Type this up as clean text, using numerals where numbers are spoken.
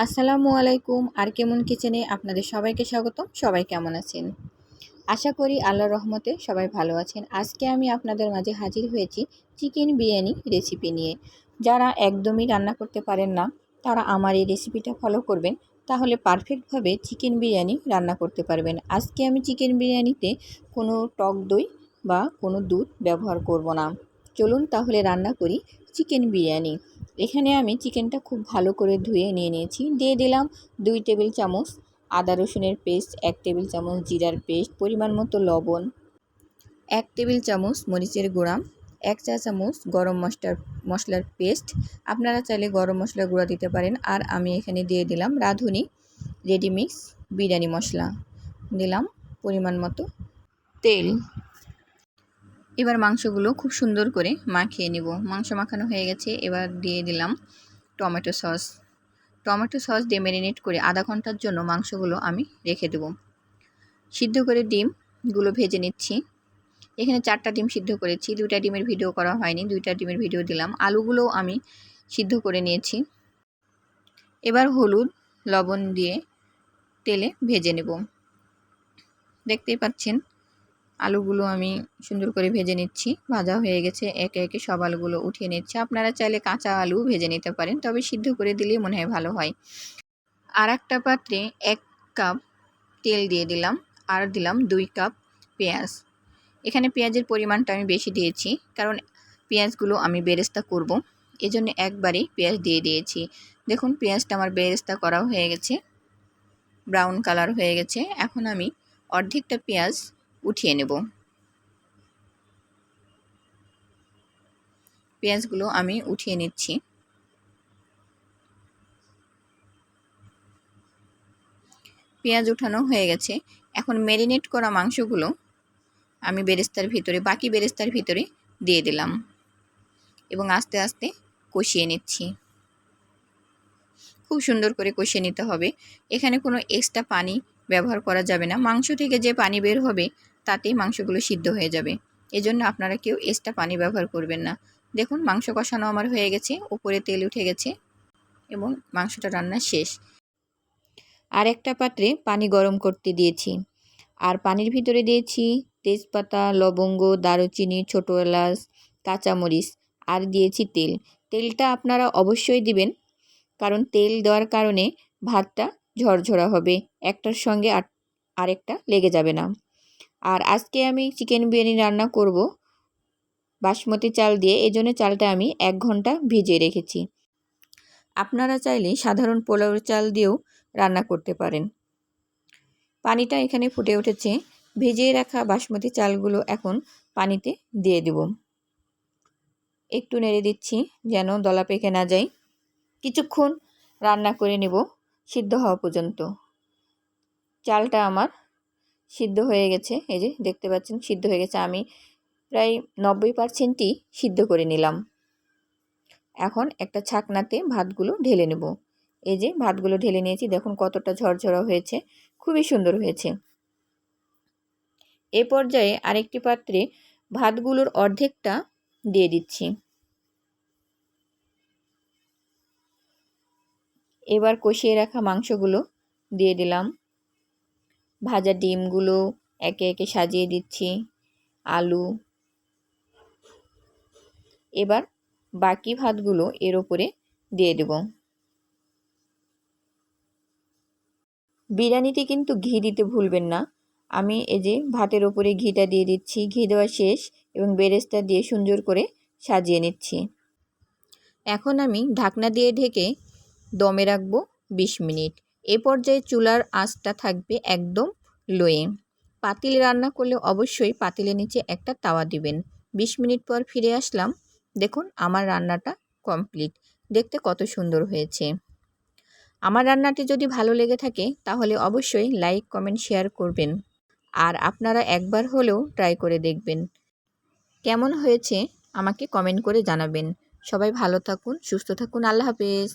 আসসালামু আলাইকুম। আর কেমন কিচেনে আপনাদের সবাইকে স্বাগতম। সবাই কেমন আছেন? আশা করি আল্লাহর রহমতে সবাই ভালো আছেন। আজকে আমি আপনাদের মাঝে হাজির হয়েছি চিকেন বিরিয়ানি রেসিপি নিয়ে। যারা একদমই রান্না করতে পারেন না তারা আমার এই রেসিপিটা ফলো করবেন, তাহলে পারফেক্টভাবে চিকেন বিরিয়ানি রান্না করতে পারবেন। আজকে আমি চিকেন বিরিয়ানিতে কোনো টক দই বা কোনো দুধ ব্যবহার করব না। চলুন তাহলে রান্না করি চিকেন বিরিয়ানি। এখানে আমি চিকেনটা খুব ভালো করে ধুয়ে নিয়ে নিয়েছি। দিয়ে দিলাম 2 টেবিল চামচ আদা রসুনের পেস্ট, 1 টেবিল চামচ জিরার পেস্ট, পরিমাণ মতো লবণ, 1 টেবিল চামচ মরিচের গুঁড়া, 1 চা চামচ গরম মশলার পেস্ট। আপনারা চাইলে গরম মশলার গুঁড়া দিতে পারেন। আর আমি এখানে দিয়ে দিলাম রাঁধুনি রেডিমিক্স বিরিয়ানি মশলা, দিলাম পরিমাণ মতো তেল। এবার মাংসগুলো খুব সুন্দর করে মাখিয়ে নেব। মাংস মাখানো হয়ে গেছে। এবার দিয়ে দিলাম টমেটো সস দিয়ে ম্যারিনেট করে আধা ঘন্টার জন্য মাংসগুলো আমি রেখে দেব। সিদ্ধ করে ডিমগুলো ভেজে নিচ্ছি। এখানে 4টা ডিম সিদ্ধ করেছি, 2টা ডিমের ভিডিও করা হয়নি, 2টা ডিমের ভিডিও দিলাম। আলুগুলোও আমি সিদ্ধ করে নিয়েছি। এবার হলুদ লবণ দিয়ে তেলে ভেজে নেব। দেখতেই পাচ্ছেন আলুগুলো আমি সুন্দর করে ভেজে নিচ্ছি। ভাজা হয়ে গেছে। একে একে সব আলুগুলো উঠিয়ে নিচ্ছি। আপনারা চাইলে কাঁচা আলু ভেজে নিতে পারেন, তবে সিদ্ধ করে দিলেই মনে হয় ভালো হয়। আর একটা পাত্রে 1 কাপ তেল দিয়ে দিলাম, আর দিলাম 2 কাপ পেঁয়াজ। এখানে পেঁয়াজের পরিমাণটা আমি বেশি দিয়েছি, কারণ পেঁয়াজগুলো আমি বেরেস্তা করব, এজন্য একবারেই পেঁয়াজ দিয়ে দিয়েছি। দেখুন পেঁয়াজটা আমার বেরেস্তা করা হয়ে গেছে, ব্রাউন কালার হয়ে গেছে। এখন আমি অর্ধেকটা পেঁয়াজ উঠিয়ে নেব। পেঁয়াজগুলো আমি উঠিয়ে নিচ্ছি। পেঁয়াজ উঠানো হয়ে গেছে। এখন ম্যারিনেট করা মাংসগুলো আমি বাকি বেরেস্তার ভিতরে দিয়ে দিলাম এবং আস্তে আস্তে কষিয়ে নিচ্ছি। খুব সুন্দর করে কষিয়ে নিতে হবে। এখানে কোনো এক্সট্রা পানি ব্যবহার করা যাবে না। মাংস থেকে যে পানি বের হবে তাতেই মাংসগুলো সিদ্ধ হয়ে যাবে। এজন্য আপনারা কেউ এক্সট্রা পানি ব্যবহার করবেন না। দেখুন মাংস কষানো আমার হয়ে গেছে, উপরে তেল উঠে গেছে এবং মাংসটা রান্না শেষ। আর একটা পাত্রে পানি গরম করতে দিয়েছি, আর পানির ভিতরে দিয়েছি তেজপাতা, লবঙ্গ, দারুচিনি, ছোট এলাচ, কাঁচামরিচ, আর দিয়েছি তেল। তেলটা আপনারা অবশ্যই দিবেন, কারণ তেল দেওয়ার কারণে ভাতটা ঝরঝরা হবে, একটার সঙ্গে আরেকটা লেগে যাবে না। আর আজকে আমি চিকেন বিরিয়ানি রান্না করব বাসমতি চাল দিয়ে, এজন্য চালটা আমি 1 ঘন্টা ভিজিয়ে রেখেছি। আপনারা চাইলে সাধারণ পোলাওর চাল দিয়েও রান্না করতে পারেন। পানিটা এখানে ফুটে উঠেছে। ভিজিয়ে রাখা বাসমতি চালগুলো এখন পানিতে দিয়ে দেব। একটু নেড়ে দিচ্ছি যেন দলা পেকে না যায়। কিছুক্ষণ রান্না করে নেব সিদ্ধ হওয়া পর্যন্ত। চালটা আমার সিদ্ধ হয়ে গেছে, এই যে দেখতে পাচ্ছেন সিদ্ধ হয়ে গেছে। আমি প্রায় 90%ই সিদ্ধ করে নিলাম। এখন একটা ছাকনাতে ভাতগুলো ঢেলে নেব। এই যে ভাতগুলো ঢেলে নিয়েছি, দেখুন কতটা ঝরঝরা হয়েছে, খুবই সুন্দর হয়েছে। এ পর্যায়ে আরেকটি পাত্রে ভাতগুলোর অর্ধেকটা দিয়ে দিচ্ছি। এবার কষিয়ে রাখা মাংসগুলো দিয়ে দিলাম। ভাজা ডিমগুলো একে একে সাজিয়ে দিচ্ছি, আলু। এবার বাকি ভাতগুলো এর উপরে দিয়ে দেব। বিরিয়ানিতে কিন্তু ঘি দিতে ভুলবেন না। আমি এই যে ভাতের ওপরে ঘিটা দিয়ে দিচ্ছি। ঘি দেওয়া শেষ এবং বেরেস্তা দিয়ে সুন্দর করে সাজিয়ে নিচ্ছি। এখন আমি ঢাকনা দিয়ে ঢেকে দমে রাখবো 20 মিনিট। এ পর্যায়ে চুলার আঁচটা থাকবে একদম লোয়ে। পাতিলে রান্না করলে অবশ্যই পাতিলের নিচে একটা তাওয়া দিবেন। 20 মিনিট পর ফিরে আসলাম। দেখুন আমার রান্নাটা কমপ্লিট। দেখতে কত সুন্দর হয়েছে। আমার রান্নাটি যদি ভালো লেগে থাকে তাহলে অবশ্যই লাইক, কমেন্ট, শেয়ার করবেন। আর আপনারা একবার হলেও ট্রাই করে দেখবেন। কেমন হয়েছে আমাকে কমেন্ট করে জানাবেন। সবাই ভালো থাকুন, সুস্থ থাকুন। আল্লাহ হাফেজ।